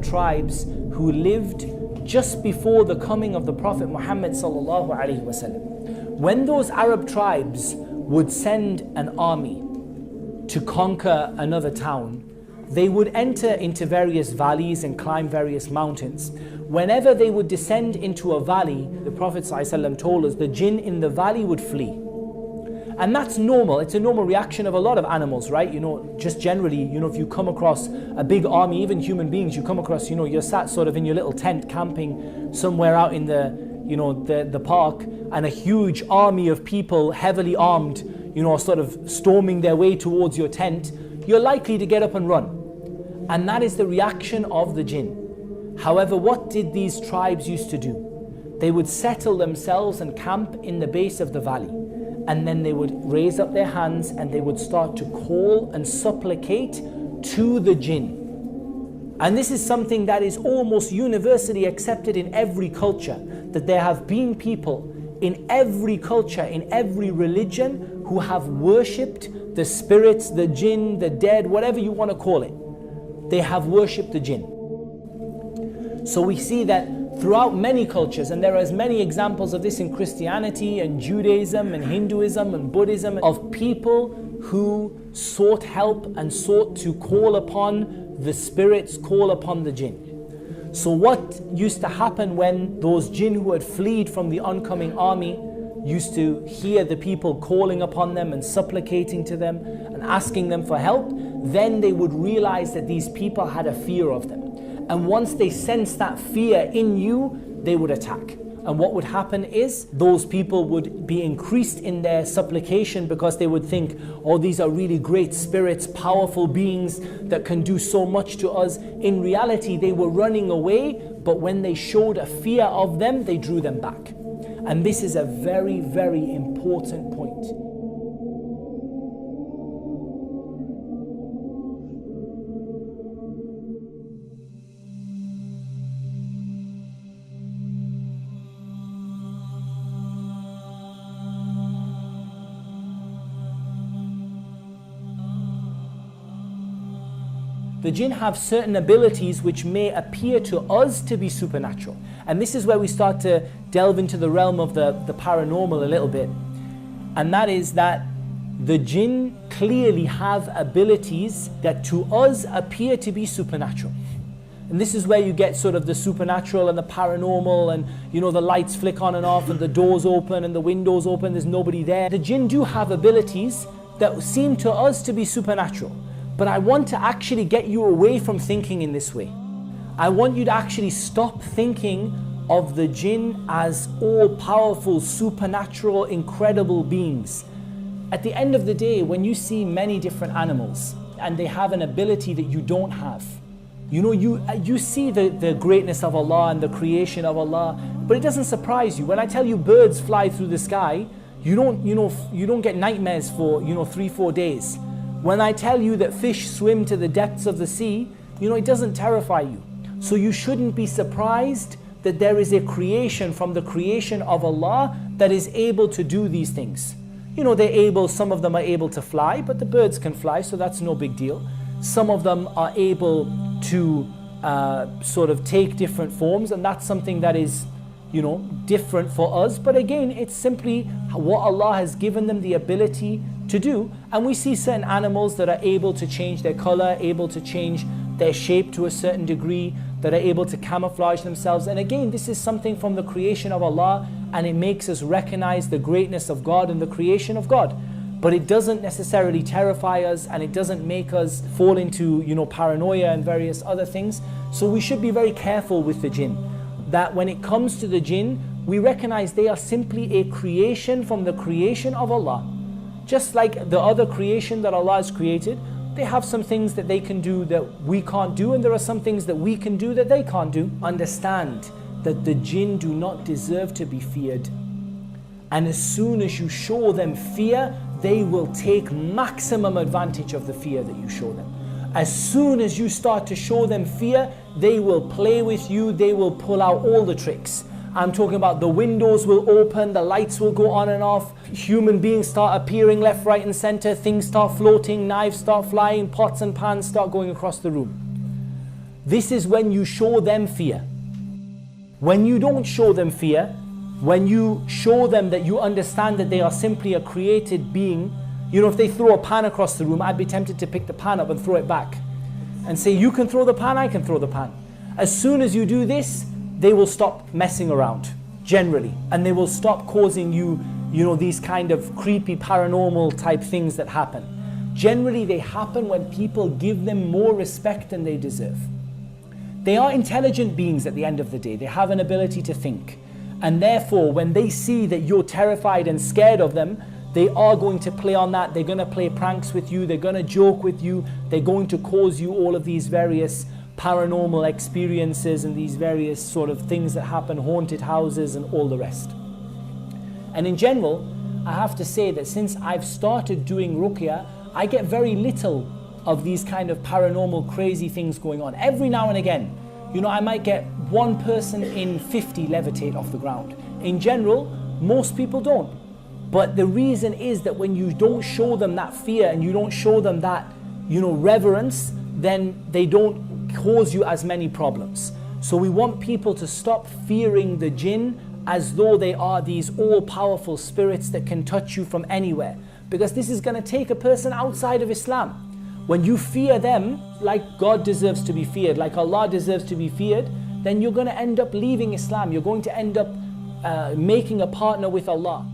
Arab tribes who lived just before the coming of the Prophet Muhammad sallallahu alaihi wasallam. When those Arab tribes would send an army to conquer another town, they would enter into various valleys and climb various mountains. Whenever they would descend into a valley, the Prophet ﷺ told us the jinn in the valley would flee. And that's normal. It's a normal reaction of a lot of animals, right? Just generally, if you come across a big army, even human beings, you come across, you're sat sort of in your little tent camping somewhere out in the park, and a huge army of people, heavily armed, sort of storming their way towards your tent, you're likely to get up and run. And that is the reaction of the jinn. However, what did these tribes used to do? They would settle themselves and camp in the base of the valley. And then they would raise up their hands and they would start to call and supplicate to the jinn. And this is something that is almost universally accepted in every culture, that there have been people in every culture, in every religion, who have worshipped the spirits, the jinn, the dead, whatever you want to call it. They have worshipped the jinn. So we see that throughout many cultures, and there are as many examples of this in Christianity and Judaism and Hinduism and Buddhism, of people who sought help and sought to call upon the spirits, call upon the jinn. So what used to happen when those jinn who had fled from the oncoming army used to hear the people calling upon them and supplicating to them and asking them for help, then they would realize that these people had a fear of them. And once they sensed that fear in you, they would attack. And what would happen is those people would be increased in their supplication, because they would think, oh, these are really great spirits, powerful beings that can do so much to us. In reality, they were running away, but when they showed a fear of them, they drew them back. And this is a very, very important point. The jinn have certain abilities which may appear to us to be supernatural. And this is where we start to delve into the realm of the paranormal a little bit. And that is that the jinn clearly have abilities that to us appear to be supernatural. And this is where you get sort of the supernatural and the paranormal, and the lights flick on and off and the doors open and the windows open, there's nobody there. The jinn do have abilities that seem to us to be supernatural. But I want to actually get you away from thinking in this way. I want you to actually stop thinking of the jinn as all-powerful, supernatural, incredible beings. At the end of the day, when you see many different animals and they have an ability that you don't have, you see the greatness of Allah and the creation of Allah, but it doesn't surprise you. When I tell you birds fly through the sky, you don't get nightmares for 3-4 days. When I tell you that fish swim to the depths of the sea, it doesn't terrify you. So you shouldn't be surprised that there is a creation from the creation of Allah that is able to do these things. Some of them are able to fly, but the birds can fly, so that's no big deal. Some of them are able to sort of take different forms, and that's something that is different for us. But again, it's simply what Allah has given them the ability to do. And we see certain animals that are able to change their color, able to change their shape to a certain degree, that are able to camouflage themselves. And again, this is something from the creation of Allah, and it makes us recognize the greatness of God and the creation of God. But it doesn't necessarily terrify us, and it doesn't make us fall into paranoia and various other things. So we should be very careful with the jinn, that when it comes to the jinn, we recognize they are simply a creation from the creation of Allah. Just like the other creation that Allah has created, they have some things that they can do that we can't do, and there are some things that we can do that they can't do. Understand that the jinn do not deserve to be feared. And as soon as you show them fear, they will take maximum advantage of the fear that you show them. As soon as you start to show them fear, they will play with you, they will pull out all the tricks. I'm talking about the windows will open, the lights will go on and off, human beings start appearing left, right and center, things start floating, knives start flying, pots and pans start going across the room. This is when you show them fear. When you don't show them fear, when you show them that you understand that they are simply a created being, you know, if they throw a pan across the room, I'd be tempted to pick the pan up and throw it back and say, you can throw the pan, I can throw the pan. As soon as you do this, they will stop messing around, generally, and they will stop causing you, you know, these kind of creepy paranormal type things that happen. Generally, they happen when people give them more respect than they deserve. They are intelligent beings at the end of the day. They have an ability to think. And therefore, when they see that you're terrified and scared of them, they are going to play on that. They're going to play pranks with you. They're going to joke with you. They're going to cause you all of these various paranormal experiences and these various sort of things that happen, haunted houses and all the rest. And in general, I have to say that since I've started doing ruqya, I get very little of these kind of paranormal crazy things going on. Every now and again, you know, I might get one person in 50 levitate off the ground. In general, most people don't. But the reason is that when you don't show them that fear and you don't show them that, you know, reverence, then they don't cause you as many problems. So we want people to stop fearing the jinn as though they are these all-powerful spirits that can touch you from anywhere. Because this is going to take a person outside of Islam. When you fear them like God deserves to be feared, like Allah deserves to be feared, then you're going to end up leaving Islam. You're going to end up making a partner with Allah.